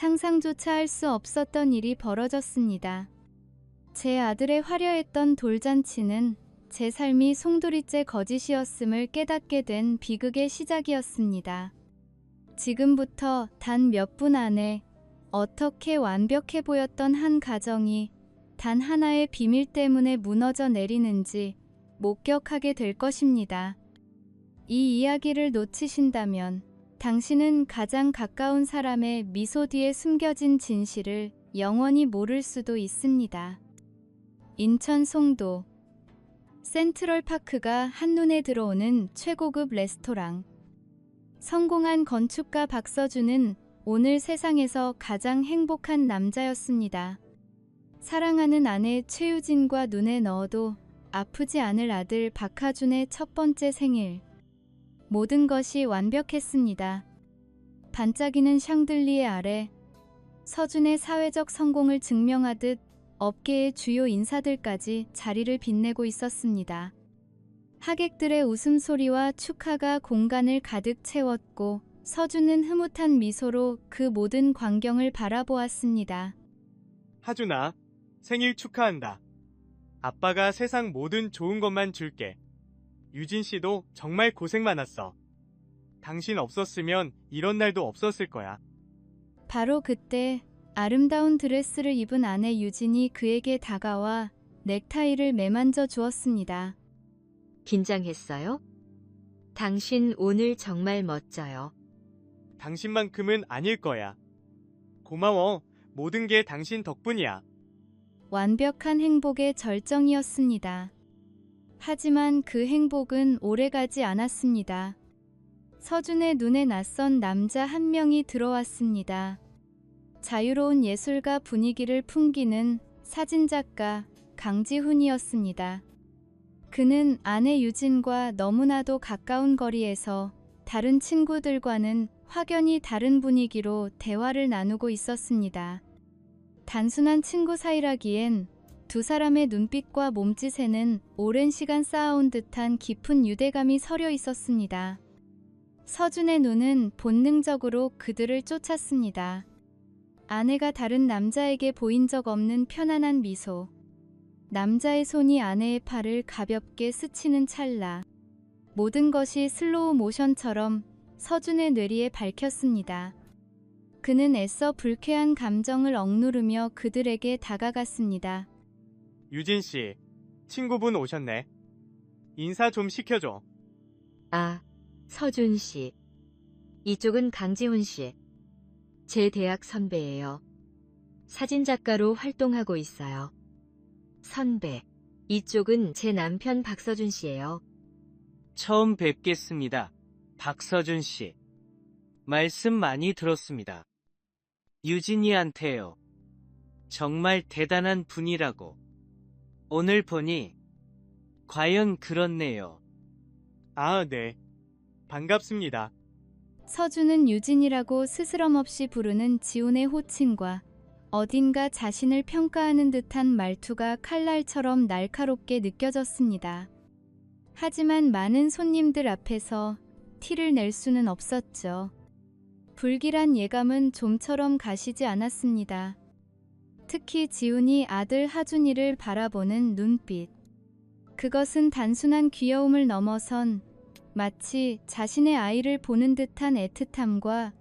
상상조차 할 수 없었던 일이 벌어졌습니다. 제 아들의 화려했던 돌잔치는 제 삶이 송두리째 거짓이었음을 깨닫게 된 비극의 시작이었습니다. 지금부터 단 몇 분 안에 어떻게 완벽해 보였던 한 가정이 단 하나의 비밀 때문에 무너져 내리는지 목격하게 될 것입니다. 이 이야기를 놓치신다면 당신은 가장 가까운 사람의 미소 뒤에 숨겨진 진실을 영원히 모를 수도 있습니다. 인천 송도 센트럴파크가 한눈에 들어오는 최고급 레스토랑. 성공한 건축가 박서준은 오늘 세상에서 가장 행복한 남자였습니다. 사랑하는 아내 최유진과 눈에 넣어도 아프지 않을 아들 박하준의 첫 번째 생일. 모든 것이 완벽했습니다. 반짝이는 샹들리에 아래 서준의 사회적 성공을 증명하듯 업계의 주요 인사들까지 자리를 빛내고 있었습니다. 하객들의 웃음소리와 축하가 공간을 가득 채웠고 서준은 흐뭇한 미소로 그 모든 광경을 바라보았습니다. 하준아, 생일 축하한다. 아빠가 세상 모든 좋은 것만 줄게. 유진 씨도 정말 고생 많았어. 당신 없었으면 이런 날도 없었을 거야. 바로 그때 아름다운 드레스를 입은 아내 유진이 그에게 다가와 넥타이를 매만져 주었습니다. 긴장했어요? 당신 오늘 정말 멋져요. 당신만큼은 아닐 거야. 고마워. 모든 게 당신 덕분이야. 완벽한 행복의 절정이었습니다. 하지만 그 행복은 오래가지 않았습니다. 서준의 눈에 낯선 남자 한 명이 들어왔습니다. 자유로운 예술가 분위기를 풍기는 사진작가 강지훈이었습니다. 그는 아내 유진과 너무나도 가까운 거리에서 다른 친구들과는 확연히 다른 분위기로 대화를 나누고 있었습니다. 단순한 친구 사이라기엔 두 사람의 눈빛과 몸짓에는 오랜 시간 쌓아온 듯한 깊은 유대감이 서려 있었습니다. 서준의 눈은 본능적으로 그들을 쫓았습니다. 아내가 다른 남자에게 보인 적 없는 편안한 미소. 남자의 손이 아내의 팔을 가볍게 스치는 찰나. 모든 것이 슬로우 모션처럼 서준의 뇌리에 밝혔습니다. 그는 애써 불쾌한 감정을 억누르며 그들에게 다가갔습니다. 유진 씨, 친구분 오셨네. 인사 좀 시켜줘. 아, 서준 씨. 이쪽은 강지훈 씨. 제 대학 선배예요. 사진작가로 활동하고 있어요. 선배. 이쪽은 제 남편 박서준 씨예요. 처음 뵙겠습니다. 박서준 씨. 말씀 많이 들었습니다. 유진이한테요. 정말 대단한 분이라고. 오늘 보니 과연 그렇네요. 아, 네. 반갑습니다. 서준은 유진이라고 스스럼없이 부르는 지훈의 호칭과 어딘가 자신을 평가하는 듯한 말투가 칼날처럼 날카롭게 느껴졌습니다. 하지만 많은 손님들 앞에서 티를 낼 수는 없었죠. 불길한 예감은 좀처럼 가시지 않았습니다. 특히 지훈이 아들 하준이를 바라보는 눈빛. 그것은 단순한 귀여움을 넘어선 마치 자신의 아이를 보는 듯한 애틋함과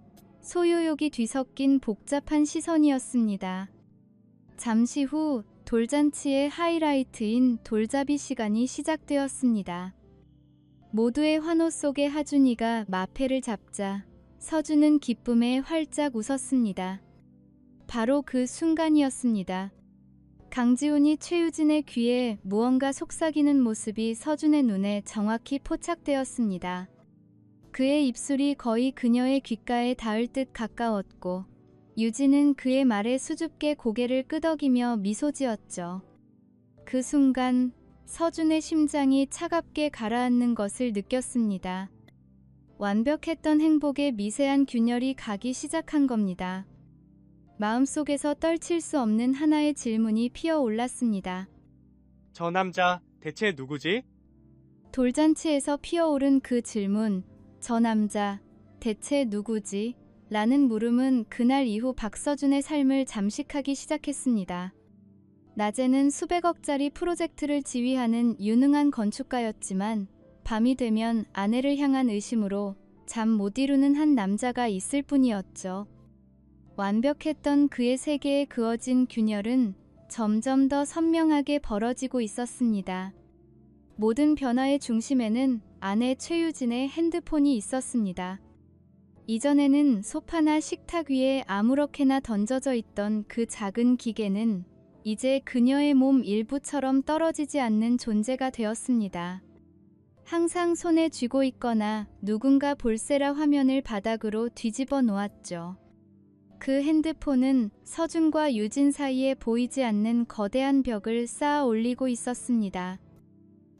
소유욕이 뒤섞인 복잡한 시선이었습니다. 잠시 후 돌잔치의 하이라이트인 돌잡이 시간이 시작되었습니다. 모두의 환호 속에 하준이가 마패를 잡자 서준은 기쁨에 활짝 웃었습니다. 바로 그 순간이었습니다. 강지훈이 최유진의 귀에 무언가 속삭이는 모습이 서준의 눈에 정확히 포착되었습니다. 그의 입술이 거의 그녀의 귓가에 닿을 듯 가까웠고 유진은 그의 말에 수줍게 고개를 끄덕이며 미소 지었죠. 그 순간 서준의 심장이 차갑게 가라앉는 것을 느꼈습니다. 완벽했던 행복의 미세한 균열이 가기 시작한 겁니다. 마음속에서 떨칠 수 없는 하나의 질문이 피어올랐습니다. 저 남자 대체 누구지? 돌잔치에서 피어오른 그 질문, 저 남자 대체 누구지? 라는 물음은 그날 이후 박서준의 삶을 잠식하기 시작했습니다. 낮에는 수백억짜리 프로젝트를 지휘하는 유능한 건축가였지만 밤이 되면 아내를 향한 의심으로 잠 못 이루는 한 남자가 있을 뿐이었죠. 완벽했던 그의 세계에 그어진 균열은 점점 더 선명하게 벌어지고 있었습니다. 모든 변화의 중심에는 아내 최유진의 핸드폰이 있었습니다. 이전에는 소파나 식탁 위에 아무렇게나 던져져 있던 그 작은 기계는 이제 그녀의 몸 일부처럼 떨어지지 않는 존재가 되었습니다. 항상 손에 쥐고 있거나 누군가 볼세라 화면을 바닥으로 뒤집어 놓았죠. 그 핸드폰은 서준과 유진 사이에 보이지 않는 거대한 벽을 쌓아 올리고 있었습니다.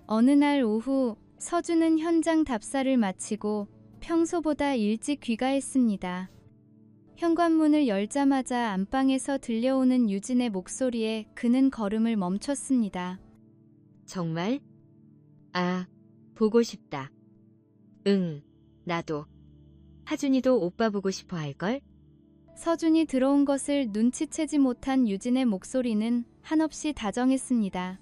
어느 날 오후 서준은 현장 답사를 마치고 평소보다 일찍 귀가했습니다. 현관문을 열자마자 안방에서 들려오는 유진의 목소리에 그는 걸음을 멈췄습니다. 정말? 아, 보고 싶다. 응, 나도. 하준이도 오빠 보고 싶어 할걸? 서준이 들어온 것을 눈치채지 못한 유진의 목소리는 한없이 다정했습니다.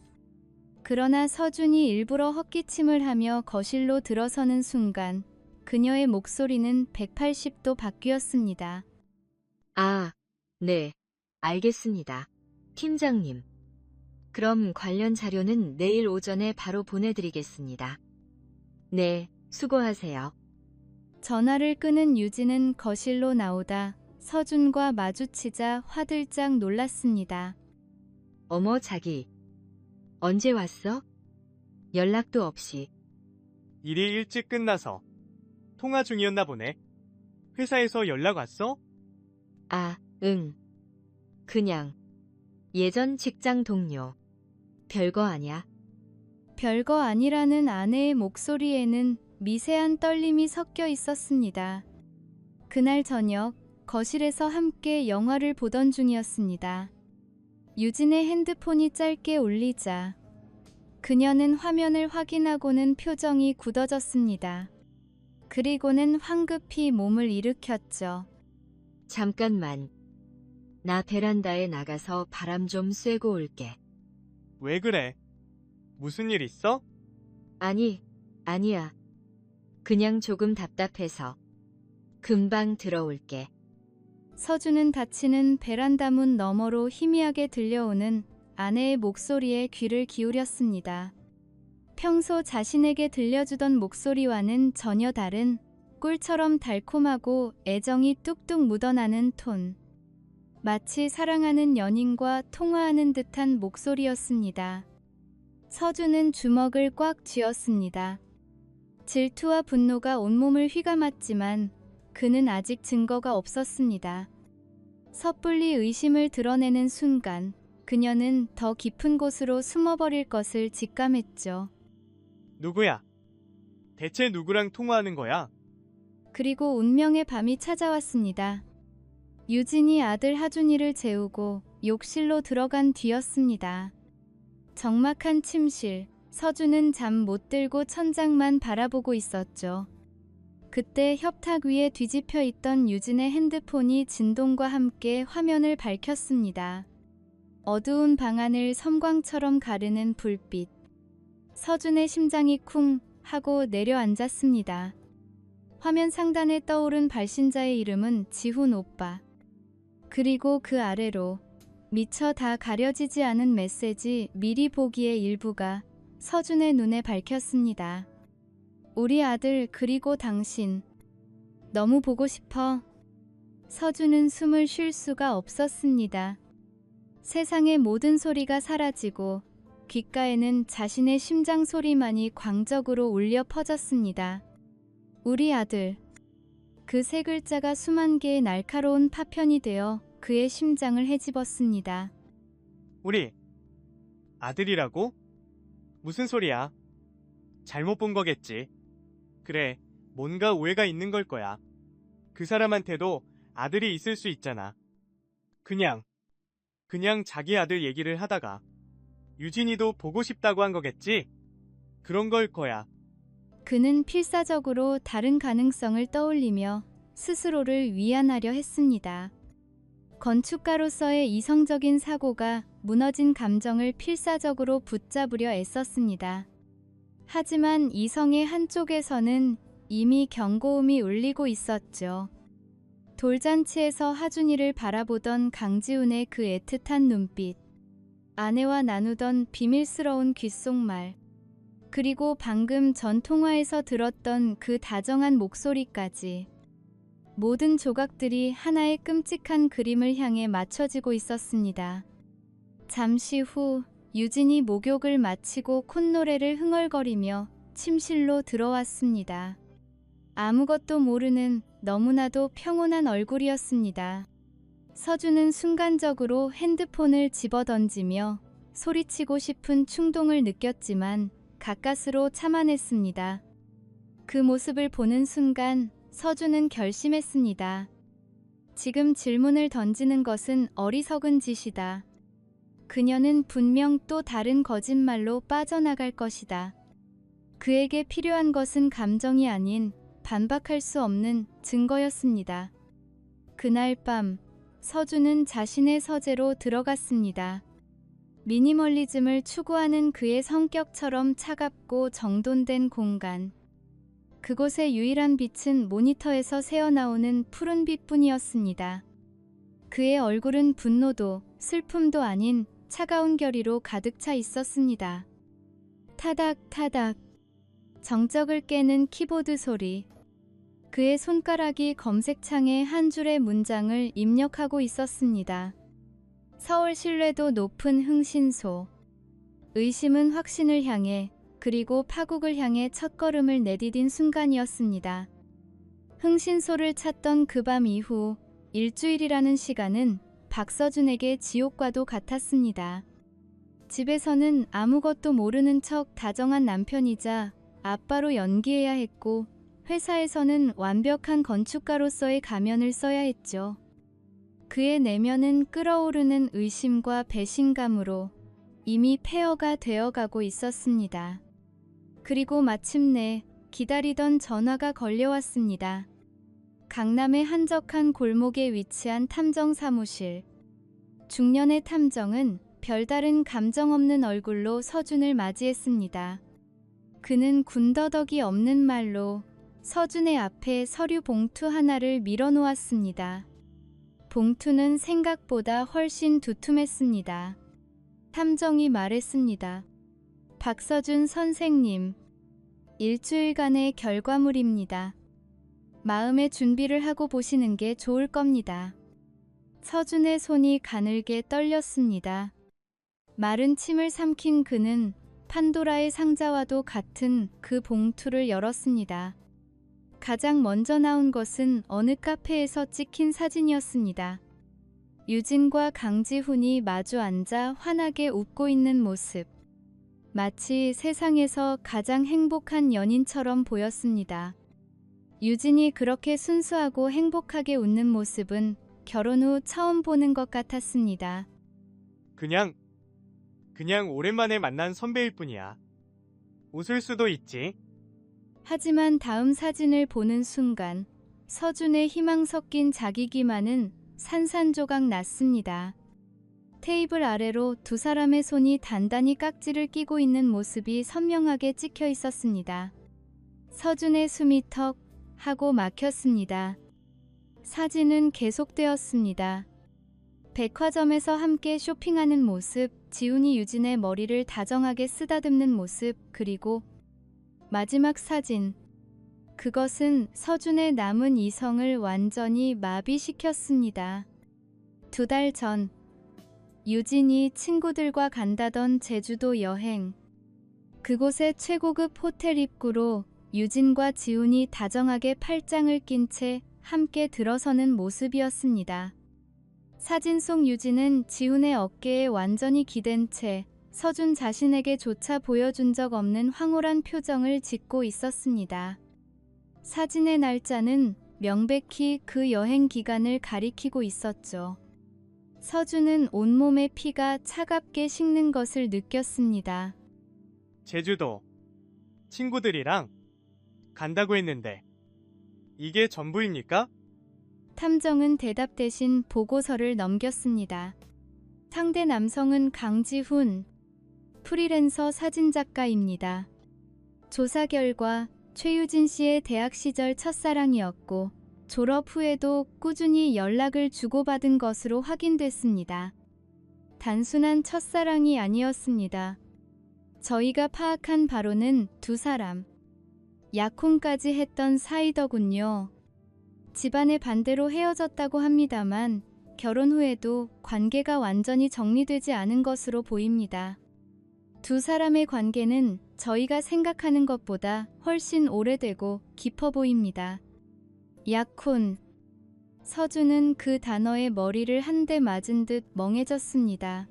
그러나 서준이 일부러 헛기침을 하며 거실로 들어서는 순간 그녀의 목소리는 180도 바뀌었습니다. 아, 네, 알겠습니다. 팀장님. 그럼 관련 자료는 내일 오전에 바로 보내드리겠습니다. 네, 수고하세요. 전화를 끄는 유진은 거실로 나오다 서준과 마주치자 화들짝 놀랐습니다. 어머, 자기. 언제 왔어? 연락도 없이. 일이 일찍 끝나서 통화 중이었나 보네. 회사에서 연락 왔어? 아, 응. 그냥. 예전 직장 동료. 별거 아냐. 별거 아니라는 아내의 목소리에는 미세한 떨림이 섞여 있었습니다. 그날 저녁 거실에서 함께 영화를 보던 중이었습니다. 유진의 핸드폰이 짧게 울리자 그녀는 화면을 확인하고는 표정이 굳어졌습니다. 그리고는 황급히 몸을 일으켰죠. 잠깐만. 나 베란다에 나가서 바람 좀 쐬고 올게. 왜 그래? 무슨 일 있어? 아니야. 그냥 조금 답답해서. 금방 들어올게. 서준은 닫히는 베란다 문 너머로 희미하게 들려오는 아내의 목소리에 귀를 기울였습니다. 평소 자신에게 들려주던 목소리와는 전혀 다른 꿀처럼 달콤하고 애정이 뚝뚝 묻어나는 톤. 마치 사랑하는 연인과 통화하는 듯한 목소리였습니다. 서준은 주먹을 꽉 쥐었습니다. 질투와 분노가 온몸을 휘감았지만 그는 아직 증거가 없었습니다. 섣불리 의심을 드러내는 순간 그녀는 더 깊은 곳으로 숨어버릴 것을 직감했죠. 누구야? 대체 누구랑 통화하는 거야? 그리고 운명의 밤이 찾아왔습니다. 유진이 아들 하준이를 재우고 욕실로 들어간 뒤였습니다. 적막한 침실, 서준은 잠 못 들고 천장만 바라보고 있었죠. 그때 협탁 위에 뒤집혀 있던 유진의 핸드폰이 진동과 함께 화면을 밝혔습니다. 어두운 방안을 섬광처럼 가르는 불빛. 서준의 심장이 쿵 하고 내려앉았습니다. 화면 상단에 떠오른 발신자의 이름은 지훈 오빠. 그리고 그 아래로 미처 다 가려지지 않은 메시지 미리 보기의 일부가 서준의 눈에 밝혔습니다. 우리 아들 그리고 당신 너무 보고 싶어. 서준은 숨을 쉴 수가 없었습니다. 세상의 모든 소리가 사라지고 귓가에는 자신의 심장 소리만이 광적으로 울려 퍼졌습니다. 우리 아들. 그 세 글자가 수만 개의 날카로운 파편이 되어 그의 심장을 헤집었습니다. 우리 아들이라고? 무슨 소리야? 잘못 본 거겠지. 그래, 뭔가 오해가 있는 걸 거야. 그 사람한테도 아들이 있을 수 있잖아. 그냥 자기 아들 얘기를 하다가 유진이도 보고 싶다고 한 거겠지? 그런 걸 거야. 그는 필사적으로 다른 가능성을 떠올리며 스스로를 위안하려 했습니다. 건축가로서의 이성적인 사고가 무너진 감정을 필사적으로 붙잡으려 애썼습니다. 하지만 이성의 한쪽에서는 이미 경고음이 울리고 있었죠. 돌잔치에서 하준이를 바라보던 강지훈의 그 애틋한 눈빛, 아내와 나누던 비밀스러운 귓속말, 그리고 방금 전 통화에서 들었던 그 다정한 목소리까지 모든 조각들이 하나의 끔찍한 그림을 향해 맞춰지고 있었습니다. 잠시 후 유진이 목욕을 마치고 콧노래를 흥얼거리며 침실로 들어왔습니다. 아무것도 모르는 너무나도 평온한 얼굴이었습니다. 서준은 순간적으로 핸드폰을 집어던지며 소리치고 싶은 충동을 느꼈지만 가까스로 참아냈습니다. 그 모습을 보는 순간 서준은 결심했습니다. 지금 질문을 던지는 것은 어리석은 짓이다. 그녀는 분명 또 다른 거짓말로 빠져나갈 것이다. 그에게 필요한 것은 감정이 아닌 반박할 수 없는 증거였습니다. 그날 밤 서준은 자신의 서재로 들어갔습니다. 미니멀리즘을 추구하는 그의 성격처럼 차갑고 정돈된 공간. 그곳의 유일한 빛은 모니터에서 새어나오는 푸른 빛뿐이었습니다. 그의 얼굴은 분노도 슬픔도 아닌 차가운 결의로 가득 차 있었습니다. 타닥타닥. 정적을 깨는 키보드 소리. 그의 손가락이 검색창에 한 줄의 문장을 입력하고 있었습니다. 서울 신뢰도 높은 흥신소. 의심은 확신을 향해, 그리고 파국을 향해 첫걸음을 내디딘 순간이었습니다. 흥신소를 찾던 그 밤 이후 일주일이라는 시간은 박서준에게 지옥과도 같았습니다. 집에서는 아무것도 모르는 척 다정한 남편이자 아빠로 연기해야 했고, 회사에서는 완벽한 건축가로서의 가면을 써야 했죠. 그의 내면은 끓어오르는 의심과 배신감으로 이미 폐허가 되어가고 있었습니다. 그리고 마침내 기다리던 전화가 걸려왔습니다. 강남의 한적한 골목에 위치한 탐정 사무실. 중년의 탐정은 별다른 감정 없는 얼굴로 서준을 맞이했습니다. 그는 군더더기 없는 말로 서준의 앞에 서류 봉투 하나를 밀어놓았습니다. 봉투는 생각보다 훨씬 두툼했습니다. 탐정이 말했습니다. 박서준 선생님, 일주일간의 결과물입니다. 마음의 준비를 하고 보시는 게 좋을 겁니다. 서준의 손이 가늘게 떨렸습니다. 마른 침을 삼킨 그는 판도라의 상자와도 같은 그 봉투를 열었습니다. 가장 먼저 나온 것은 어느 카페에서 찍힌 사진이었습니다. 유진과 강지훈이 마주 앉아 환하게 웃고 있는 모습. 마치 세상에서 가장 행복한 연인처럼 보였습니다. 유진이 그렇게 순수하고 행복하게 웃는 모습은 결혼 후 처음 보는 것 같았습니다. 그냥 오랜만에 만난 선배일 뿐이야. 웃을 수도 있지. 하지만 다음 사진을 보는 순간 서준의 희망 섞인 자기 기만은 산산조각 났습니다. 테이블 아래로 두 사람의 손이 단단히 깍지를 끼고 있는 모습이 선명하게 찍혀 있었습니다. 서준의 숨이 턱 하고 막혔습니다. 사진은 계속되었습니다. 백화점에서 함께 쇼핑하는 모습, 지훈이 유진의 머리를 다정하게 쓰다듬는 모습, 그리고 마지막 사진. 그것은 서준의 남은 이성을 완전히 마비시켰습니다. 2달 전, 유진이 친구들과 간다던 제주도 여행. 그곳의 최고급 호텔 입구로 유진과 지훈이 다정하게 팔짱을 낀 채 함께 들어서는 모습이었습니다. 사진 속 유진은 지훈의 어깨에 완전히 기댄 채 서준 자신에게조차 보여준 적 없는 황홀한 표정을 짓고 있었습니다. 사진의 날짜는 명백히 그 여행 기간을 가리키고 있었죠. 서준은 온몸의 피가 차갑게 식는 것을 느꼈습니다. 제주도 친구들이랑 간다고 했는데 이게 전부입니까? 탐정은 대답 대신 보고서를 넘겼습니다. 상대 남성은 강지훈, 프리랜서 사진작가입니다. 조사 결과 최유진 씨의 대학 시절 첫사랑이었고 졸업 후에도 꾸준히 연락을 주고받은 것으로 확인됐습니다. 단순한 첫사랑이 아니었습니다. 저희가 파악한 바로는 두 사람, 약혼까지 했던 사이더군요. 집안의 반대로 헤어졌다고 합니다만 결혼 후에도 관계가 완전히 정리되지 않은 것으로 보입니다. 두 사람의 관계는 저희가 생각하는 것보다 훨씬 오래되고 깊어 보입니다. 약혼. 서준은 그 단어에 머리를 한 대 맞은 듯 멍해졌습니다.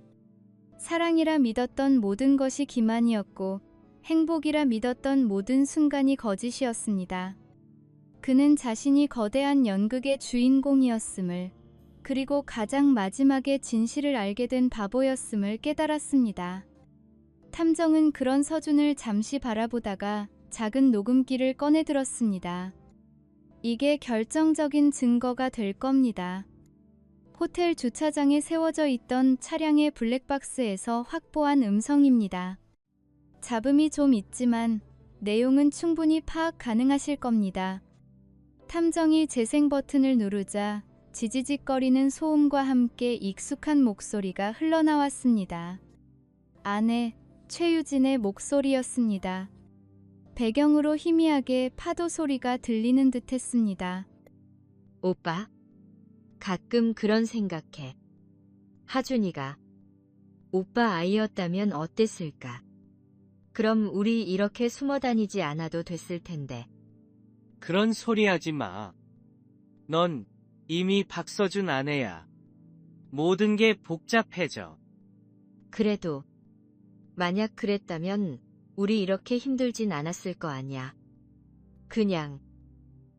사랑이라 믿었던 모든 것이 기만이었고 행복이라 믿었던 모든 순간이 거짓이었습니다. 그는 자신이 거대한 연극의 주인공이었음을, 그리고 가장 마지막에 진실을 알게 된 바보였음을 깨달았습니다. 탐정은 그런 서준을 잠시 바라보다가 작은 녹음기를 꺼내 들었습니다. 이게 결정적인 증거가 될 겁니다. 호텔 주차장에 세워져 있던 차량의 블랙박스에서 확보한 음성입니다. 잡음이 좀 있지만 내용은 충분히 파악 가능하실 겁니다. 탐정이 재생 버튼을 누르자 지지직거리는 소음과 함께 익숙한 목소리가 흘러나왔습니다. 아내 최유진의 목소리였습니다. 배경으로 희미하게 파도 소리가 들리는 듯했습니다. 오빠, 가끔 그런 생각해. 하준이가 오빠 아이였다면 어땠을까? 그럼 우리 이렇게 숨어 다니지 않아도 됐을 텐데. 그런 소리 하지 마. 넌 이미 박서준 아내야. 모든 게 복잡해져. 그래도 만약 그랬다면 우리 이렇게 힘들진 않았을 거 아냐. 그냥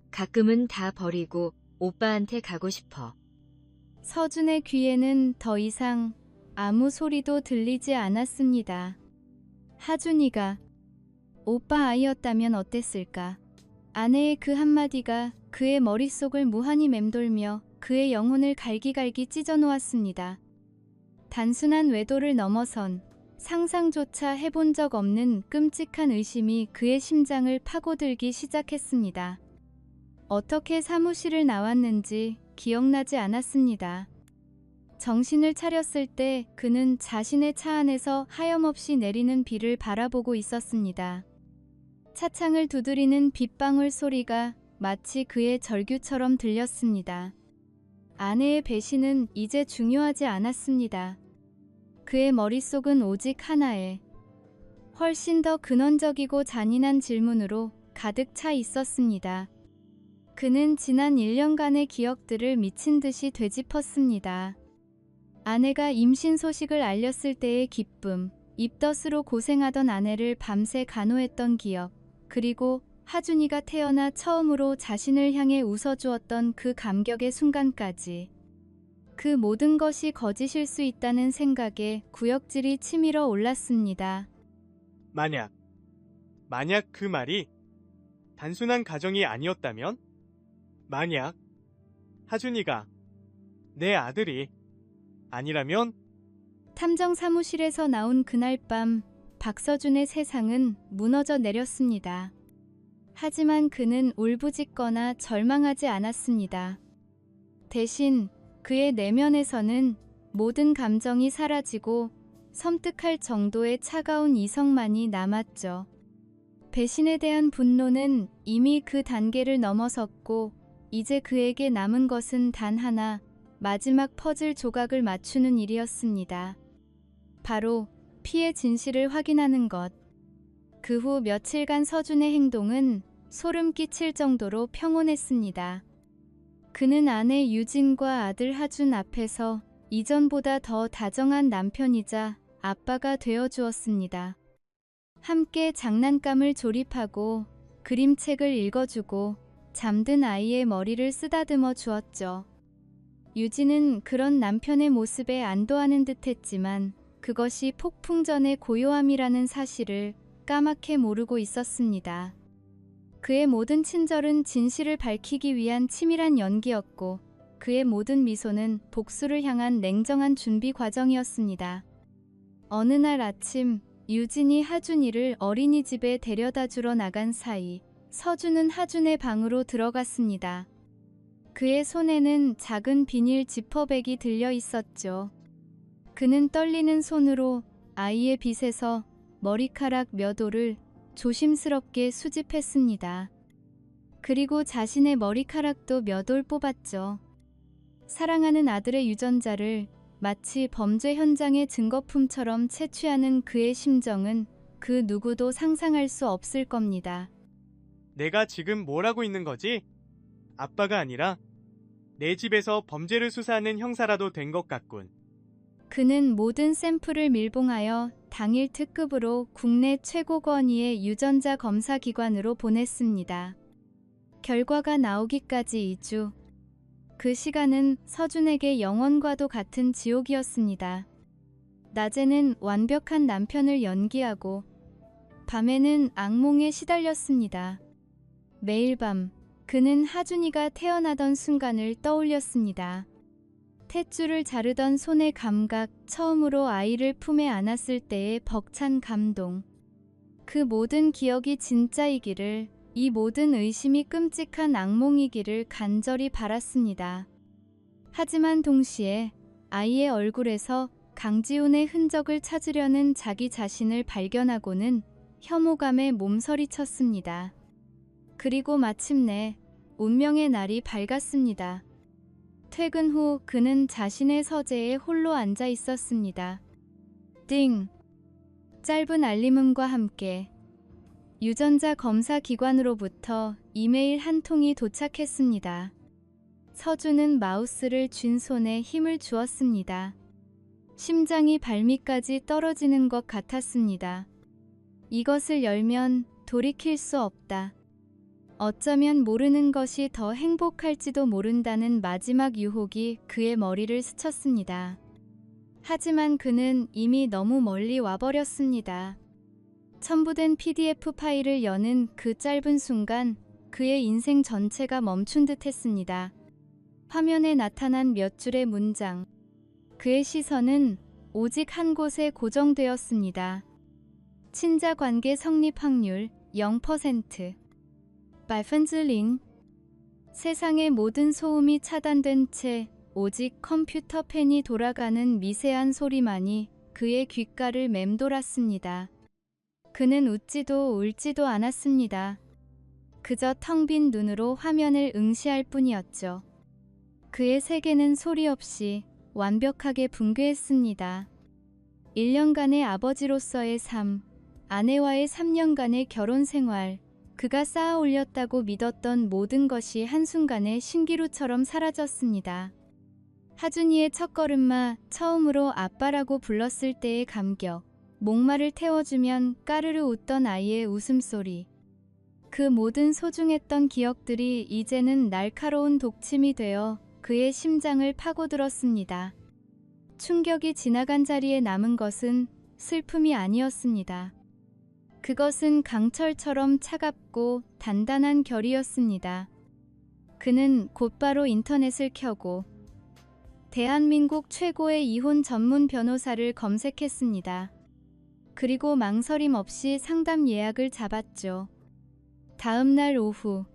가끔은 다 버리고 오빠한테 가고 싶어. 서준의 귀에는 더 이상 아무 소리도 들리지 않았습니다. 하준이가 오빠 아이였다면 어땠을까? 아내의 그 한마디가 그의 머릿속을 무한히 맴돌며 그의 영혼을 갈기갈기 찢어놓았습니다. 단순한 외도를 넘어선 상상조차 해본 적 없는 끔찍한 의심이 그의 심장을 파고들기 시작했습니다. 어떻게 사무실을 나왔는지 기억나지 않았습니다. 정신을 차렸을 때 그는 자신의 차 안에서 하염없이 내리는 비를 바라보고 있었습니다. 차창을 두드리는 빗방울 소리가 마치 그의 절규처럼 들렸습니다. 아내의 배신은 이제 중요하지 않았습니다. 그의 머릿속은 오직 하나의, 훨씬 더 근원적이고 잔인한 질문으로 가득 차 있었습니다. 그는 지난 1년간의 기억들을 미친 듯이 되짚었습니다. 아내가 임신 소식을 알렸을 때의 기쁨, 입덧으로 고생하던 아내를 밤새 간호했던 기억, 그리고 하준이가 태어나 처음으로 자신을 향해 웃어주었던 그 감격의 순간까지. 그 모든 것이 거짓일 수 있다는 생각에 구역질이 치밀어 올랐습니다. 만약 그 말이 단순한 가정이 아니었다면? 만약 하준이가 내 아들이 아니라면? 탐정 사무실에서 나온 그날 밤 박서준의 세상은 무너져 내렸습니다. 하지만 그는 울부짖거나 절망하지 않았습니다. 대신 그의 내면에서는 모든 감정이 사라지고 섬뜩할 정도의 차가운 이성만이 남았죠. 배신에 대한 분노는 이미 그 단계를 넘어섰고 이제 그에게 남은 것은 단 하나, 마지막 퍼즐 조각을 맞추는 일이었습니다. 바로 피의 진실을 확인하는 것. 그 후 며칠간 서준의 행동은 소름 끼칠 정도로 평온했습니다. 그는 아내 유진과 아들 하준 앞에서 이전보다 더 다정한 남편이자 아빠가 되어 주었습니다. 함께 장난감을 조립하고 그림책을 읽어주고 잠든 아이의 머리를 쓰다듬어 주었죠. 유진은 그런 남편의 모습에 안도하는 듯했지만 그것이 폭풍전의 고요함이라는 사실을 까맣게 모르고 있었습니다. 그의 모든 친절은 진실을 밝히기 위한 치밀한 연기였고 그의 모든 미소는 복수를 향한 냉정한 준비 과정이었습니다. 어느 날 아침 유진이 하준이를 어린이집에 데려다 주러 나간 사이 서준은 하준의 방으로 들어갔습니다. 그의 손에는 작은 비닐 지퍼백이 들려 있었죠. 그는 떨리는 손으로 아이의 빗에서 머리카락 몇 올을 조심스럽게 수집했습니다. 그리고 자신의 머리카락도 몇 올 뽑았죠. 사랑하는 아들의 유전자를 마치 범죄 현장의 증거품처럼 채취하는 그의 심정은 그 누구도 상상할 수 없을 겁니다. 내가 지금 뭘 하고 있는 거지? 아빠가 아니라 내 집에서 범죄를 수사하는 형사라도 된 것 같군. 그는 모든 샘플을 밀봉하여 당일 특급으로 국내 최고 권위의 유전자 검사 기관으로 보냈습니다. 결과가 나오기까지 2주. 그 시간은 서준에게 영원과도 같은 지옥이었습니다. 낮에는 완벽한 남편을 연기하고 밤에는 악몽에 시달렸습니다. 매일 밤 그는 하준이가 태어나던 순간을 떠올렸습니다. 탯줄을 자르던 손의 감각, 처음으로 아이를 품에 안았을 때의 벅찬 감동. 그 모든 기억이 진짜이기를, 이 모든 의심이 끔찍한 악몽이기를 간절히 바랐습니다. 하지만 동시에 아이의 얼굴에서 강지훈의 흔적을 찾으려는 자기 자신을 발견하고는 혐오감에 몸서리쳤습니다. 그리고 마침내 운명의 날이 밝았습니다. 퇴근 후 그는 자신의 서재에 홀로 앉아 있었습니다. 띵! 짧은 알림음과 함께 유전자 검사 기관으로부터 이메일 한 통이 도착했습니다. 서준은 마우스를 쥔 손에 힘을 주었습니다. 심장이 발밑까지 떨어지는 것 같았습니다. 이것을 열면 돌이킬 수 없다. 어쩌면 모르는 것이 더 행복할지도 모른다는 마지막 유혹이 그의 머리를 스쳤습니다. 하지만 그는 이미 너무 멀리 와버렸습니다. 첨부된 PDF 파일을 여는 그 짧은 순간 그의 인생 전체가 멈춘 듯 했습니다. 화면에 나타난 몇 줄의 문장. 그의 시선은 오직 한 곳에 고정되었습니다. 친자 관계 성립 확률 0%. 0%. 세상의 모든 소음이 차단된 채 오직 컴퓨터 펜이 돌아가는 미세한 소리만이 그의 귓가를 맴돌았습니다. 그는 웃지도 울지도 않았습니다. 그저 텅 빈 눈으로 화면을 응시할 뿐이었죠. 그의 세계는 소리 없이 완벽하게 붕괴했습니다. 1년간의 아버지로서의 삶, 아내와의 3년간의 결혼 생활, 그가 쌓아 올렸다고 믿었던 모든 것이 한순간에 신기루처럼 사라졌습니다. 하준이의 첫걸음마, 처음으로 아빠라고 불렀을 때의 감격, 목마를 태워주면 까르르 웃던 아이의 웃음소리. 그 모든 소중했던 기억들이 이제는 날카로운 독침이 되어 그의 심장을 파고들었습니다. 충격이 지나간 자리에 남은 것은 슬픔이 아니었습니다. 그것은 강철처럼 차갑고 단단한 결이었습니다. 그는 곧바로 인터넷을 켜고 대한민국 최고의 이혼 전문 변호사를 검색했습니다. 그리고 망설임 없이 상담 예약을 잡았죠. 다음 날 오후,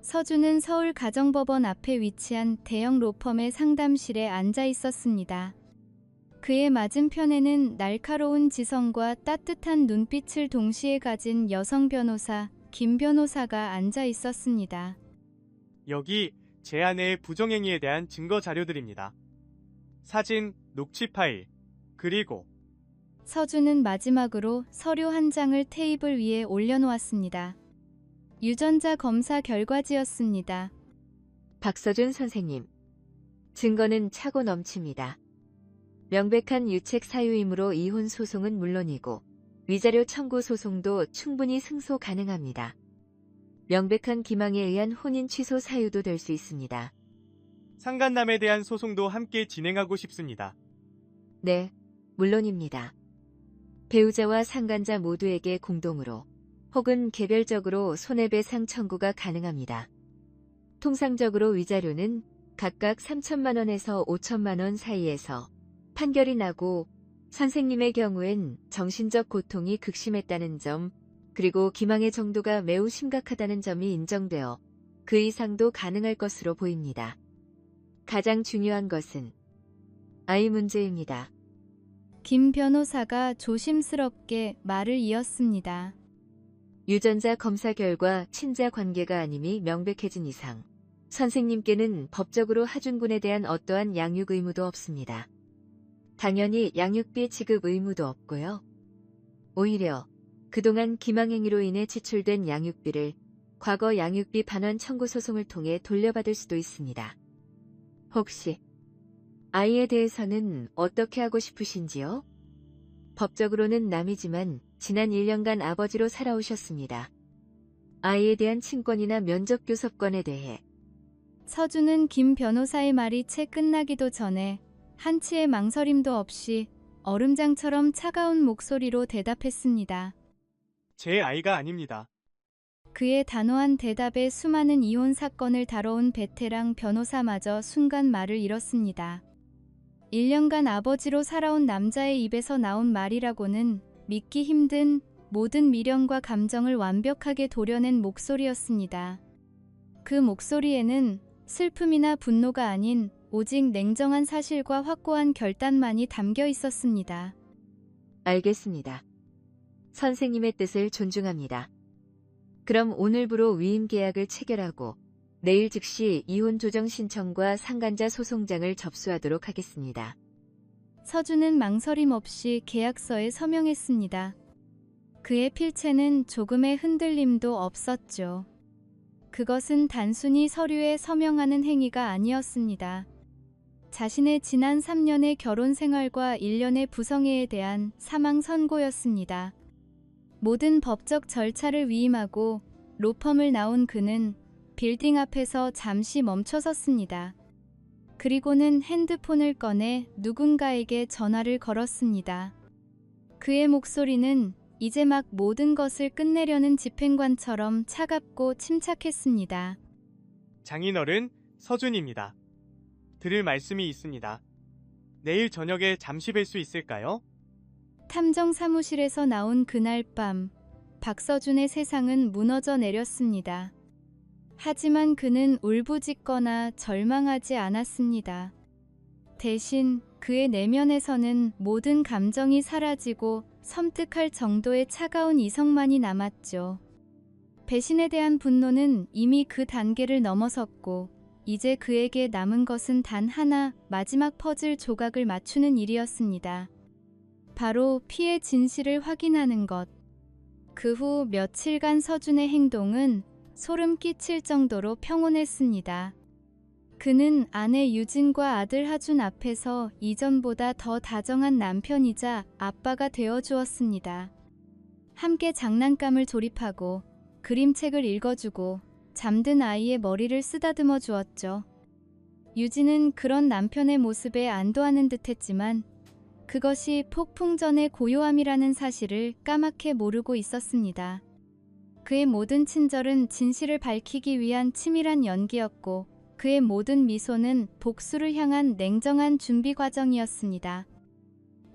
서준은 서울 가정법원 앞에 위치한 대형 로펌의 상담실에 앉아 있었습니다. 그의 맞은편에는 날카로운 지성과 따뜻한 눈빛을 동시에 가진 여성 변호사, 김 변호사가 앉아 있었습니다. 여기 제 아내의 부정행위에 대한 증거 자료들입니다. 사진, 녹취 파일, 그리고 서준은 마지막으로 서류 한 장을 테이블 위에 올려놓았습니다. 유전자 검사 결과지였습니다. 박서준 선생님. 증거는 차고 넘칩니다. 명백한 유책 사유이므로 이혼 소송은 물론이고 위자료 청구 소송도 충분히 승소 가능합니다. 명백한 기망에 의한 혼인 취소 사유도 될 수 있습니다. 상간남에 대한 소송도 함께 진행하고 싶습니다. 네, 물론입니다. 배우자와 상간자 모두에게 공동으로 혹은 개별적으로 손해배상 청구가 가능합니다. 통상적으로 위자료는 각각 3천만 원에서 5천만 원 사이에서 판결이 나고 선생님의 경우엔 정신적 고통이 극심했다는 점, 그리고 기망의 정도가 매우 심각하다는 점이 인정되어 그 이상도 가능할 것으로 보입니다. 가장 중요한 것은 아이 문제입니다. 김 변호사가 조심스럽게 말을 이었습니다. 유전자 검사 결과 친자 관계가 아님이 명백해진 이상 선생님께는 법적으로 하준군에 대한 어떠한 양육 의무도 없습니다. 당연히 양육비 지급 의무도 없고요. 오히려 그동안 기망행위로 인해 지출된 양육비를 과거 양육비 반환 청구 소송을 통해 돌려받을 수도 있습니다. 혹시 아이에 대해서는 어떻게 하고 싶으신지요? 법적으로는 남이지만 지난 1년간 아버지로 살아오셨습니다. 아이에 대한 친권이나 면접 교섭권에 대해 서준은 김 변호사의 말이 채 끝나기도 전에 한치의 망설임도 없이 얼음장처럼 차가운 목소리로 대답했습니다. 제 아이가 아닙니다. 그의 단호한 대답에 수많은 이혼 사건을 다뤄온 베테랑 변호사마저 순간 말을 잃었습니다. 1년간 아버지로 살아온 남자의 입에서 나온 말이라고는 믿기 힘든 모든 미련과 감정을 완벽하게 도려낸 목소리였습니다. 그 목소리에는 슬픔이나 분노가 아닌 오직 냉정한 사실과 확고한 결단만이 담겨 있었습니다. 알겠습니다. 선생님의 뜻을 존중합니다. 그럼 오늘부로 위임 계약을 체결하고 내일 즉시 이혼 조정 신청과 상간자 소송장을 접수하도록 하겠습니다. 서준은 망설임 없이 계약서에 서명했습니다. 그의 필체는 조금의 흔들림도 없었죠. 그것은 단순히 서류에 서명하는 행위가 아니었습니다. 자신의 지난 3년의 결혼 생활과 1년의 부성애에 대한 사망 선고였습니다. 모든 법적 절차를 위임하고 로펌을 나온 그는 빌딩 앞에서 잠시 멈춰섰습니다. 그리고는 핸드폰을 꺼내 누군가에게 전화를 걸었습니다. 그의 목소리는 이제 막 모든 것을 끝내려는 집행관처럼 차갑고 침착했습니다. 장인어른 서준입니다. 드릴 말씀이 있습니다. 내일 저녁에 잠시 뵐 수 있을까요? 탐정 사무실에서 나온 그날 밤, 박서준의 세상은 무너져 내렸습니다. 하지만 그는 울부짖거나 절망하지 않았습니다. 대신 그의 내면에서는 모든 감정이 사라지고 섬뜩할 정도의 차가운 이성만이 남았죠. 배신에 대한 분노는 이미 그 단계를 넘어섰고 이제 그에게 남은 것은 단 하나, 마지막 퍼즐 조각을 맞추는 일이었습니다. 바로 피해 진실을 확인하는 것. 그 후 며칠간 서준의 행동은 소름 끼칠 정도로 평온했습니다. 그는 아내 유진과 아들 하준 앞에서 이전보다 더 다정한 남편이자 아빠가 되어 주었습니다. 함께 장난감을 조립하고 그림책을 읽어주고 잠든 아이의 머리를 쓰다듬어 주었죠. 유진은 그런 남편의 모습에 안도하는 듯했지만 그것이 폭풍 전의 고요함이라는 사실을 까맣게 모르고 있었습니다. 그의 모든 친절은 진실을 밝히기 위한 치밀한 연기였고 그의 모든 미소는 복수를 향한 냉정한 준비 과정이었습니다.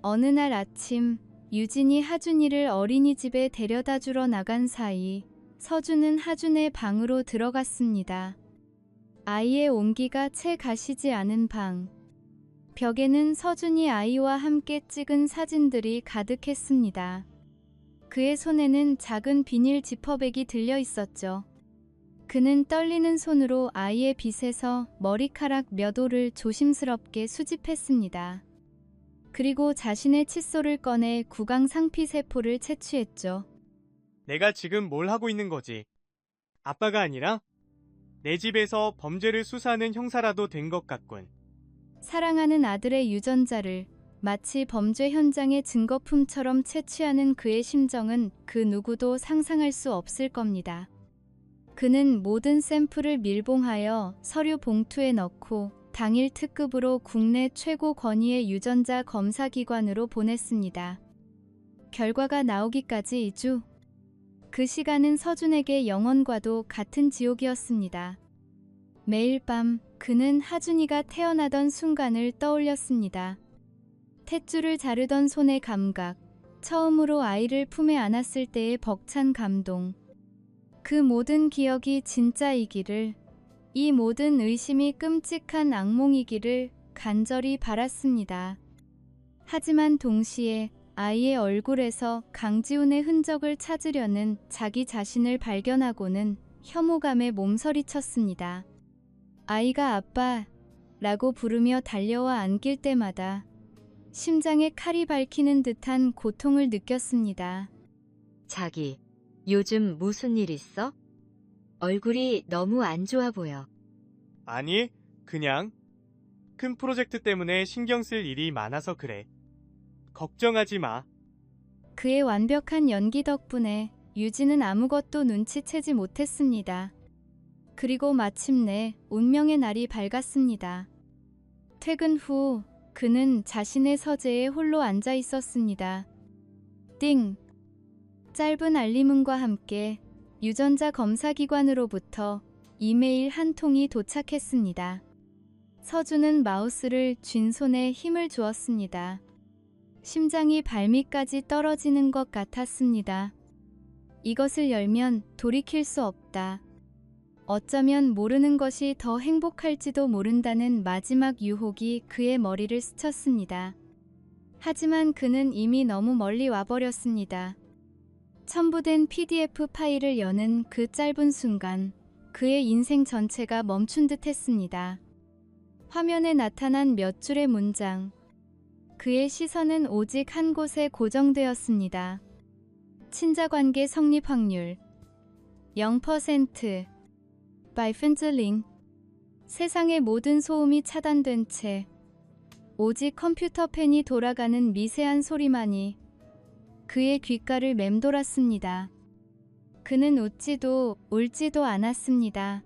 어느 날 아침 유진이 하준이를 어린이집에 데려다 주러 나간 사이 서준은 하준의 방으로 들어갔습니다. 아이의 온기가 채 가시지 않은 방. 벽에는 서준이 아이와 함께 찍은 사진들이 가득했습니다. 그의 손에는 작은 비닐 지퍼백이 들려 있었죠. 그는 떨리는 손으로 아이의 빗에서 머리카락 몇 올을 조심스럽게 수집했습니다. 그리고 자신의 칫솔을 꺼내 구강 상피세포를 채취했죠. 내가 지금 뭘 하고 있는 거지? 아빠가 아니라 내 집에서 범죄를 수사하는 형사라도 된 것 같군. 사랑하는 아들의 유전자를 마치 범죄 현장의 증거품처럼 채취하는 그의 심정은 그 누구도 상상할 수 없을 겁니다. 그는 모든 샘플을 밀봉하여 서류 봉투에 넣고 당일 특급으로 국내 최고 권위의 유전자 검사기관으로 보냈습니다. 결과가 나오기까지 2주. 그 시간은 서준에게 영원과도 같은 지옥이었습니다. 매일 밤 그는 하준이가 태어나던 순간을 떠올렸습니다. 탯줄을 자르던 손의 감각, 처음으로 아이를 품에 안았을 때의 벅찬 감동. 그 모든 기억이 진짜이기를, 이 모든 의심이 끔찍한 악몽이기를 간절히 바랐습니다. 하지만 동시에 아이의 얼굴에서 강지훈의 흔적을 찾으려는 자기 자신을 발견하고는 혐오감에 몸서리쳤습니다. 아이가 아빠라고 부르며 달려와 안길 때마다 심장에 칼이 박히는 듯한 고통을 느꼈습니다. 자기, 요즘 무슨 일 있어? 얼굴이 너무 안 좋아 보여. 아니, 그냥 큰 프로젝트 때문에 신경 쓸 일이 많아서 그래. 걱정하지 마. 그의 완벽한 연기 덕분에 유진은 아무것도 눈치채지 못했습니다. 그리고 마침내 운명의 날이 밝았습니다. 퇴근 후 그는 자신의 서재에 홀로 앉아 있었습니다. 띵! 짧은 알림음과 함께 유전자 검사기관으로부터 이메일 한 통이 도착했습니다. 서준은 마우스를 쥔 손에 힘을 주었습니다. 심장이 발밑까지 떨어지는 것 같았습니다. 이것을 열면 돌이킬 수 없다. 어쩌면 모르는 것이 더 행복할지도 모른다는 마지막 유혹이 그의 머리를 스쳤습니다. 하지만 그는 이미 너무 멀리 와버렸습니다. 첨부된 PDF 파일을 여는 그 짧은 순간, 그의 인생 전체가 멈춘 듯 했습니다. 화면에 나타난 몇 줄의 문장. 그의 시선은 오직 한 곳에 고정되었습니다. 친자관계 성립 확률 0%. 바이펜즐링. 세상의 모든 소음이 차단된 채 오직 컴퓨터 펜이 돌아가는 미세한 소리만이 그의 귓가를 맴돌았습니다. 그는 웃지도 울지도 않았습니다.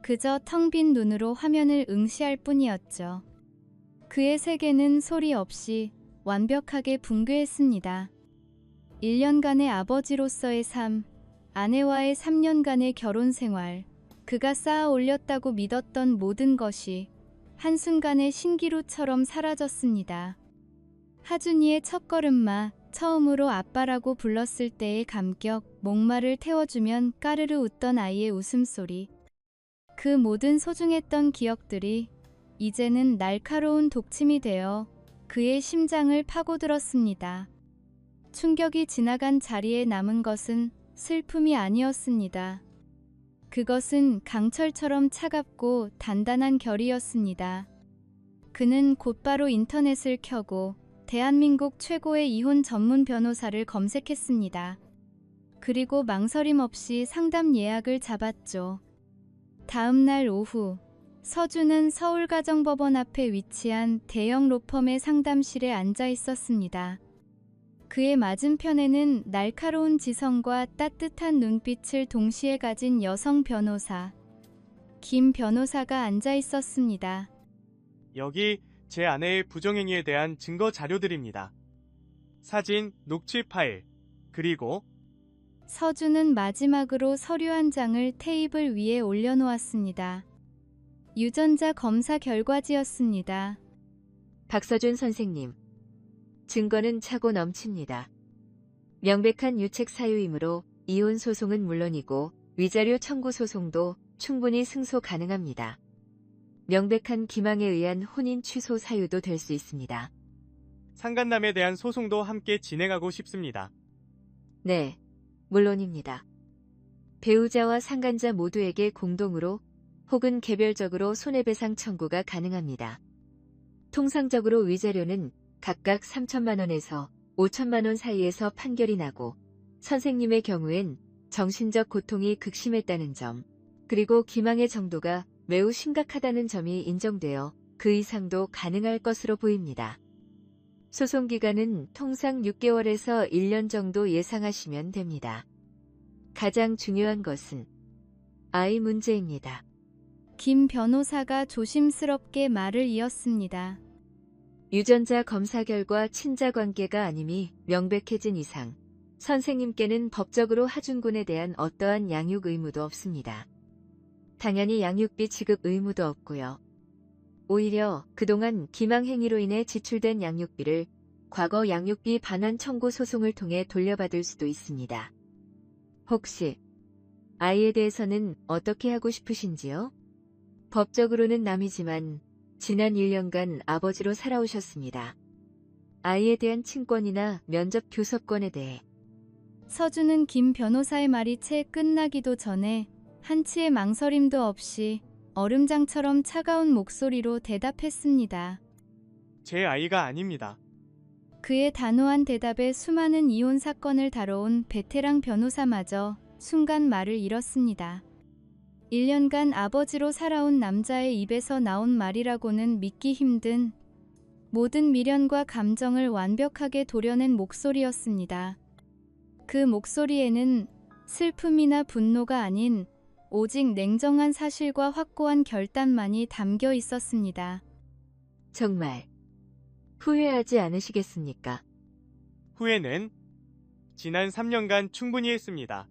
그저 텅 빈 눈으로 화면을 응시할 뿐이었죠. 그의 세계는 소리 없이 완벽하게 붕괴했습니다. 1년간의 아버지로서의 삶, 아내와의 3년간의 결혼 생활, 그가 쌓아 올렸다고 믿었던 모든 것이 한순간에 신기루처럼 사라졌습니다. 하준이의 첫걸음마, 처음으로 아빠라고 불렀을 때의 감격, 목마를 태워주면 까르르 웃던 아이의 웃음소리. 그 모든 소중했던 기억들이 이제는 날카로운 독침이 되어 그의 심장을 파고들었습니다. 충격이 지나간 자리에 남은 것은 슬픔이 아니었습니다. 그것은 강철처럼 차갑고 단단한 결이었습니다. 그는 곧바로 인터넷을 켜고 대한민국 최고의 이혼 전문 변호사를 검색했습니다. 그리고 망설임 없이 상담 예약을 잡았죠. 다음 날 오후, 서준은 서울가정법원 앞에 위치한 대형 로펌의 상담실에 앉아 있었습니다. 그의 맞은편에는 날카로운 지성과 따뜻한 눈빛을 동시에 가진 여성 변호사, 김 변호사가 앉아 있었습니다. 여기 제 아내의 부정행위에 대한 증거 자료들입니다. 사진, 녹취 파일, 그리고 서준은 마지막으로 서류 한 장을 테이블 위에 올려놓았습니다. 유전자 검사 결과지였습니다. 박서준 선생님. 증거는 차고 넘칩니다. 명백한 유책 사유이므로 이혼 소송은 물론이고 위자료 청구 소송도 충분히 승소 가능합니다. 명백한 기망에 의한 혼인 취소 사유도 될 수 있습니다. 상간남에 대한 소송도 함께 진행하고 싶습니다. 네, 물론입니다. 배우자와 상간자 모두에게 공동으로 혹은 개별적으로 손해배상 청구가 가능합니다. 통상적으로 위자료는 각각 3천만 원에서 5천만 원 사이에서 판결이 나고 선생님의 경우엔 정신적 고통이 극심했다는 점, 그리고 기망의 정도가 매우 심각하다는 점이 인정되어 그 이상도 가능할 것으로 보입니다. 소송 기간은 통상 6개월에서 1년 정도 예상하시면 됩니다. 가장 중요한 것은 아이 문제입니다. 김 변호사가 조심스럽게 말을 이었습니다. 유전자 검사 결과 친자 관계가 아님이 명백해진 이상 선생님께는 법적으로 하준 군에 대한 어떠한 양육 의무도 없습니다. 당연히 양육비 지급 의무도 없고요. 오히려 그동안 기망행위로 인해 지출된 양육비를 과거 양육비 반환 청구 소송을 통해 돌려받을 수도 있습니다. 혹시 아이에 대해서는 어떻게 하고 싶으신지요? 법적으로는 남이지만 지난 1년간 아버지로 살아오셨습니다. 아이에 대한 친권이나 면접 교섭권에 대해 서준은 김 변호사의 말이 채 끝나기도 전에 한치의 망설임도 없이 얼음장처럼 차가운 목소리로 대답했습니다. 제 아이가 아닙니다. 그의 단호한 대답에 수많은 이혼 사건을 다뤄온 베테랑 변호사마저 순간 말을 잃었습니다. 1년간 아버지로 살아온 남자의 입에서 나온 말이라고는 믿기 힘든 모든 미련과 감정을 완벽하게 도려낸 목소리였습니다. 그 목소리에는 슬픔이나 분노가 아닌 오직 냉정한 사실과 확고한 결단만이 담겨 있었습니다. 정말 후회하지 않으시겠습니까? 후회는 지난 3년간 충분히 했습니다.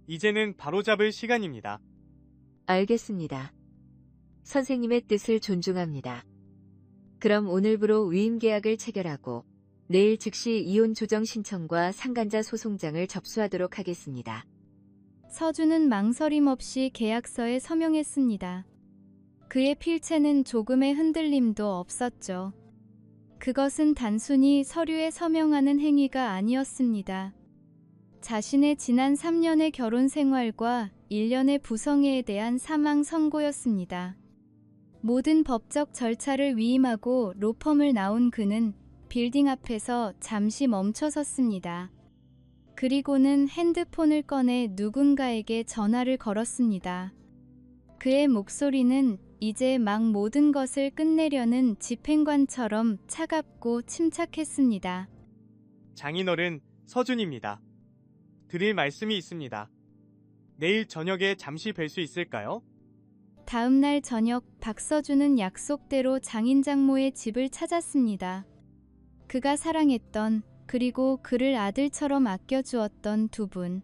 이제는 바로잡을 시간입니다. 알겠습니다. 선생님의 뜻을 존중합니다. 그럼 오늘부로 위임 계약을 체결하고 내일 즉시 이혼 조정 신청과 상간자 소송장을 접수하도록 하겠습니다. 서준은 망설임 없이 계약서에 서명했습니다. 그의 필체는 조금의 흔들림도 없었죠. 그것은 단순히 서류에 서명하는 행위가 아니었습니다. 자신의 지난 3년의 결혼 생활과 1년의 부성애에 대한 사망 선고였습니다. 모든 법적 절차를 위임하고 로펌을 나온 그는 빌딩 앞에서 잠시 멈춰섰습니다. 그리고는 핸드폰을 꺼내 누군가에게 전화를 걸었습니다. 그의 목소리는 이제 막 모든 것을 끝내려는 집행관처럼 차갑고 침착했습니다. 장인어른 서준입니다. 드릴 말씀이 있습니다. 내일 저녁에 잠시 뵐 수 있을까요? 다음 날 저녁 박서준은 약속대로 장인장모의 집을 찾았습니다. 그가 사랑했던 그리고 그를 아들처럼 아껴주었던 두 분.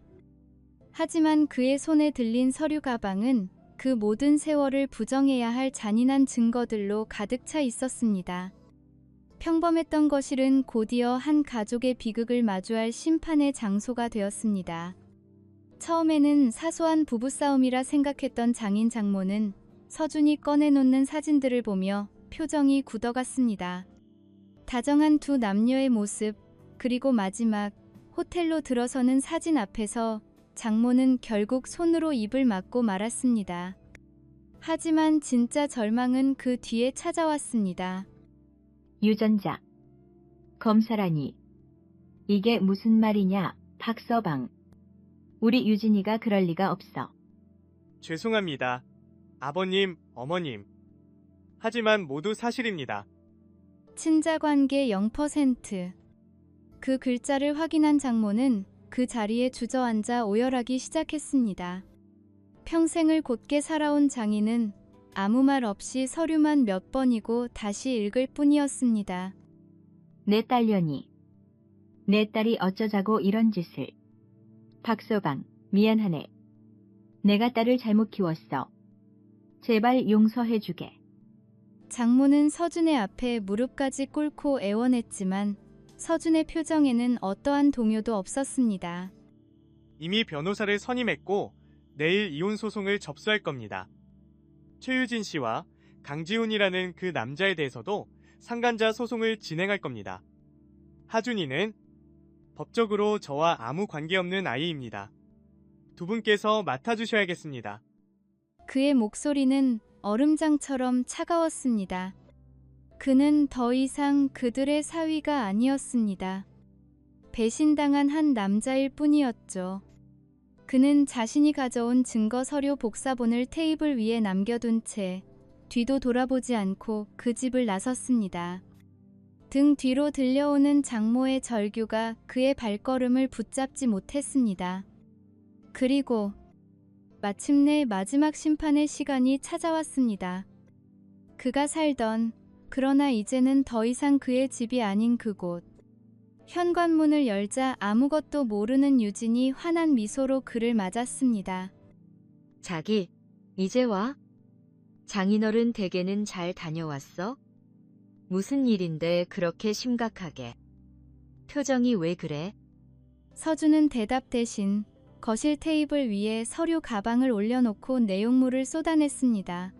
하지만 그의 손에 들린 서류 가방은 그 모든 세월을 부정해야 할 잔인한 증거들로 가득 차 있었습니다. 평범했던 거실은 곧이어 한 가족의 비극을 마주할 심판의 장소가 되었습니다. 처음에는 사소한 부부싸움이라 생각했던 장인 장모는 서준이 꺼내놓는 사진들을 보며 표정이 굳어갔습니다. 다정한 두 남녀의 모습, 그리고 마지막 호텔로 들어서는 사진 앞에서 장모는 결국 손으로 입을 막고 말았습니다. 하지만 진짜 절망은 그 뒤에 찾아왔습니다. 유전자. 검사라니. 이게 무슨 말이냐, 박서방. 우리 유진이가 그럴 리가 없어. 죄송합니다. 아버님, 어머님. 하지만 모두 사실입니다. 친자관계 0%. 그 글자를 확인한 장모는 그 자리에 주저앉아 오열하기 시작했습니다. 평생을 곧게 살아온 장인은 아무 말 없이 서류만 몇 번이고 다시 읽을 뿐이었습니다. 내 딸려니. 내 딸이 어쩌자고 이런 짓을. 박서방, 미안하네. 내가 딸을 잘못 키웠어. 제발 용서해주게. 장모는 서준의 앞에 무릎까지 꿇고 애원했지만 서준의 표정에는 어떠한 동요도 없었습니다. 이미 변호사를 선임했고 내일 이혼 소송을 접수할 겁니다. 최유진 씨와 강지훈이라는 그 남자에 대해서도 상간자 소송을 진행할 겁니다. 하준이는 법적으로 저와 아무 관계없는 아이입니다. 두 분께서 맡아주셔야겠습니다. 그의 목소리는 얼음장처럼 차가웠습니다. 그는 더 이상 그들의 사위가 아니었습니다. 배신당한 한 남자일 뿐이었죠. 그는 자신이 가져온 증거 서류 복사본을 테이블 위에 남겨둔 채 뒤도 돌아보지 않고 그 집을 나섰습니다. 등 뒤로 들려오는 장모의 절규가 그의 발걸음을 붙잡지 못했습니다. 그리고 마침내 마지막 심판의 시간이 찾아왔습니다. 그가 살던, 그러나 이제는 더 이상 그의 집이 아닌 그곳. 현관문을 열자 아무것도 모르는 유진이 환한 미소로 그를 맞았습니다. 자기, 이제 와? 장인어른 댁에는 잘 다녀왔어? 무슨 일인데 그렇게 심각하게? 표정이 왜 그래? 서준은 대답 대신 거실 테이블 위에 서류 가방을 올려놓고 내용물을 쏟아냈습니다.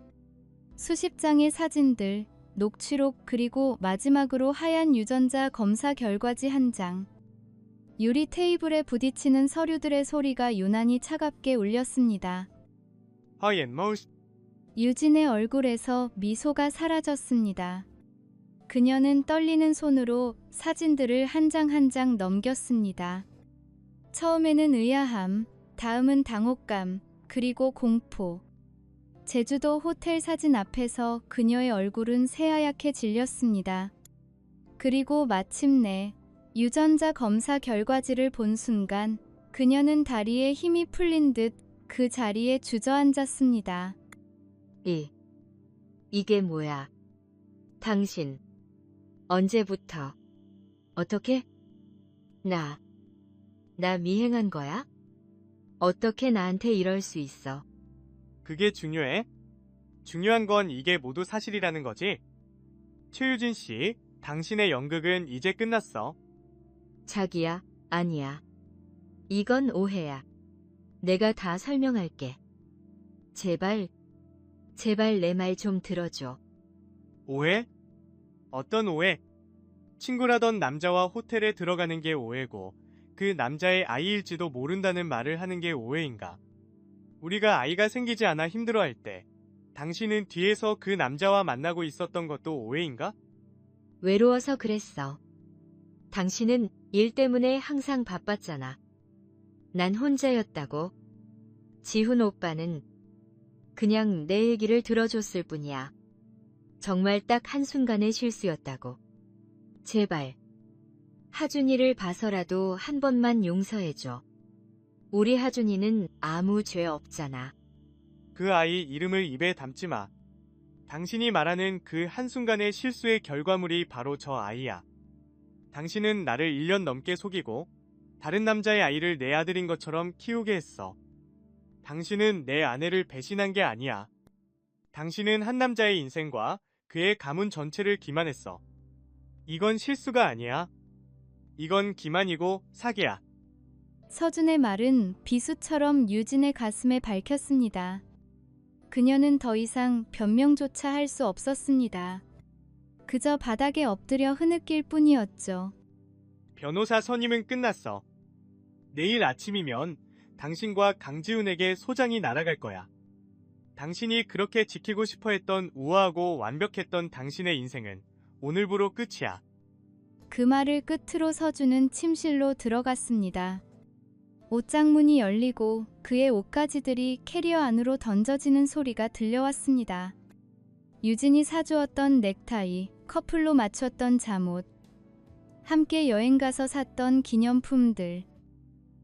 수십 장의 사진들, 녹취록 그리고 마지막으로 하얀 유전자 검사 결과지 한 장. 유리 테이블에 부딪히는 서류들의 소리가 유난히 차갑게 울렸습니다. 허옌모스. 유진의 얼굴에서 미소가 사라졌습니다. 그녀는 떨리는 손으로 사진들을 한 장 한 장 넘겼습니다. 처음에는 의아함, 다음은 당혹감, 그리고 공포. 제주도 호텔 사진 앞에서 그녀의 얼굴은 새하얗게 질렸습니다. 그리고 마침내 유전자 검사 결과지를 본 순간 그녀는 다리에 힘이 풀린 듯 그 자리에 주저앉았습니다. 이게 뭐야? 당신, 언제부터? 어떻게? 나 미행한 거야? 어떻게 나한테 이럴 수 있어? 그게 중요해? 중요한 건 이게 모두 사실이라는 거지? 최유진 씨, 당신의 연극은 이제 끝났어. 자기야, 아니야. 이건 오해야. 내가 다 설명할게. 제발 내 말 좀 들어줘. 오해? 어떤 오해? 친구라던 남자와 호텔에 들어가는 게 오해고 그 남자의 아이일지도 모른다는 말을 하는 게 오해인가? 우리가 아이가 생기지 않아 힘들어할 때 당신은 뒤에서 그 남자와 만나고 있었던 것도 오해인가? 외로워서 그랬어. 당신은 일 때문에 항상 바빴잖아. 난 혼자였다고. 지훈 오빠는 그냥 내 얘기를 들어줬을 뿐이야. 정말 딱 한순간의 실수였다고. 제발 하준이를 봐서라도 한 번만 용서해줘. 우리 하준이는 아무 죄 없잖아. 그 아이 이름을 입에 담지 마. 당신이 말하는 그 한순간의 실수의 결과물이 바로 저 아이야. 당신은 나를 1년 넘게 속이고 다른 남자의 아이를 내 아들인 것처럼 키우게 했어. 당신은 내 아내를 배신한 게 아니야. 당신은 한 남자의 인생과 그의 가문 전체를 기만했어. 이건 실수가 아니야. 이건 기만이고 사기야. 서준의 말은 비수처럼 유진의 가슴에 밝혔습니다. 그녀는 더 이상 변명조차 할 수 없었습니다. 그저 바닥에 엎드려 흐느낄 뿐이었죠. 변호사 선임은 끝났어. 내일 아침이면 당신과 강지훈에게 소장이 날아갈 거야. 당신이 그렇게 지키고 싶어 했던 우아하고 완벽했던 당신의 인생은 오늘부로 끝이야. 그 말을 끝으로 서준은 침실로 들어갔습니다. 옷장문이 열리고 그의 옷가지들이 캐리어 안으로 던져지는 소리가 들려왔습니다. 유진이 사주었던 넥타이, 커플로 맞췄던 잠옷, 함께 여행가서 샀던 기념품들.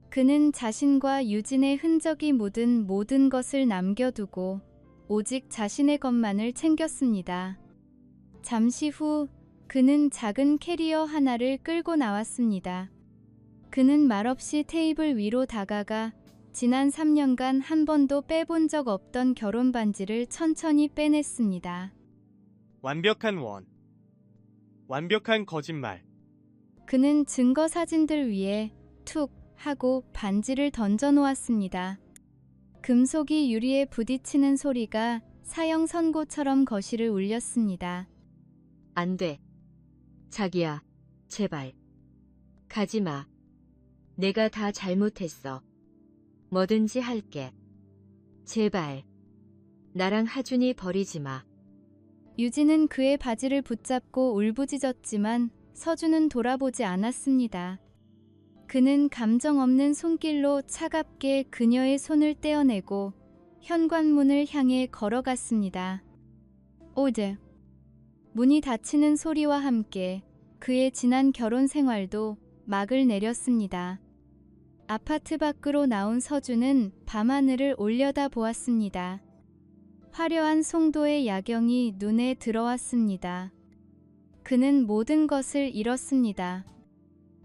그는 자신과 유진의 흔적이 묻은 모든 것을 남겨두고 오직 자신의 것만을 챙겼습니다. 잠시 후 그는 작은 캐리어 하나를 끌고 나왔습니다. 그는 말없이 테이블 위로 다가가 지난 3년간 한 번도 빼본 적 없던 결혼 반지를 천천히 빼냈습니다. 완벽한 원. 완벽한 거짓말. 그는 증거 사진들 위에 툭 하고 반지를 던져 놓았습니다. 금속이 유리에 부딪히는 소리가 사형 선고처럼 거실을 울렸습니다. 안 돼. 자기야, 제발. 가지 마. 내가 다 잘못했어. 뭐든지 할게. 제발. 나랑 하준이 버리지 마. 유진은 그의 바지를 붙잡고 울부짖었지만 서준은 돌아보지 않았습니다. 그는 감정 없는 손길로 차갑게 그녀의 손을 떼어내고 현관문을 향해 걸어갔습니다. 오즈. 문이 닫히는 소리와 함께 그의 지난 결혼 생활도 막을 내렸습니다. 아파트 밖으로 나온 서준은 밤하늘을 올려다 보았습니다. 화려한 송도의 야경이 눈에 들어왔습니다. 그는 모든 것을 잃었습니다.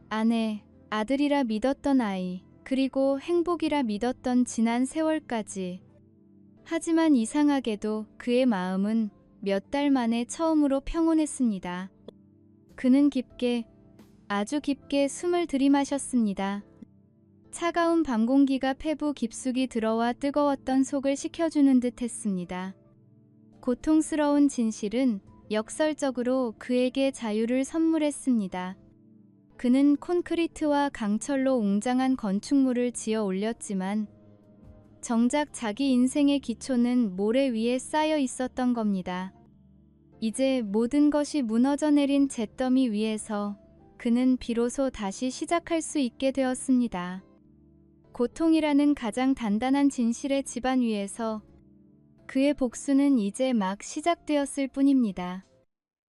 아내, 아들이라 믿었던 아이, 그리고 행복이라 믿었던 지난 세월까지. 하지만 이상하게도 그의 마음은 몇 달 만에 처음으로 평온했습니다. 그는 깊게, 아주 깊게 숨을 들이마셨습니다. 차가운 밤 공기가 폐부 깊숙이 들어와 뜨거웠던 속을 식혀주는 듯 했습니다. 고통스러운 진실은 역설적으로 그에게 자유를 선물했습니다. 그는 콘크리트와 강철로 웅장한 건축물을 지어 올렸지만 정작 자기 인생의 기초는 모래 위에 쌓여 있었던 겁니다. 이제 모든 것이 무너져 내린 잿더미 위에서 그는 비로소 다시 시작할 수 있게 되었습니다. 고통이라는 가장 단단한 진실의 지반 위에서 그의 복수는 이제 막 시작되었을 뿐입니다.